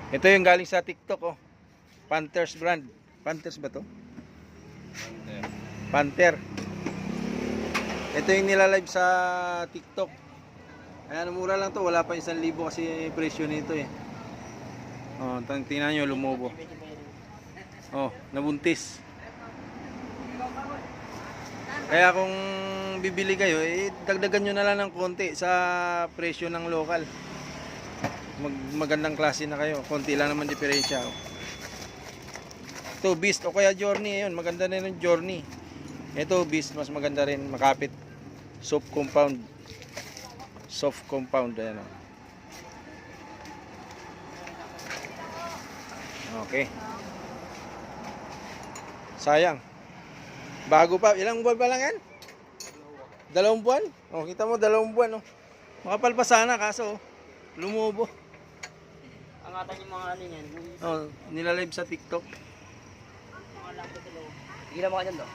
Ito yung galing sa TikTok, oh. Panthers brand. Panthers ba to? Panther. Ito yung nilalive sa TikTok. Ayan, mura lang to. Wala pa 1,000 kasi presyo nito eh. Oh, tingnan nyo, lumobo. Oh, nabuntis. Kaya kung bibili kayo, eh, dagdagan nyo na lang ng konti sa presyo ng local. Magandang klase na kayo. Konti lang naman diferensya. Ito, Beast o kaya Journey. Ayun, maganda na yung Journey. Ito, Beast, mas maganda rin. Makapit. Soft compound. Soft compound. Ayan, oh. Okay. Sayang. Bago pa. Ilang buwan pa lang yan? 2 buwan? Oh, kita mo, 2 buwan. Oh. Makapal pa sana, kaso lumobo. Angatan yung mga ano yan. Oh, nilalive sa TikTok. Mga laptop ito. Hindi na mga dyan, do.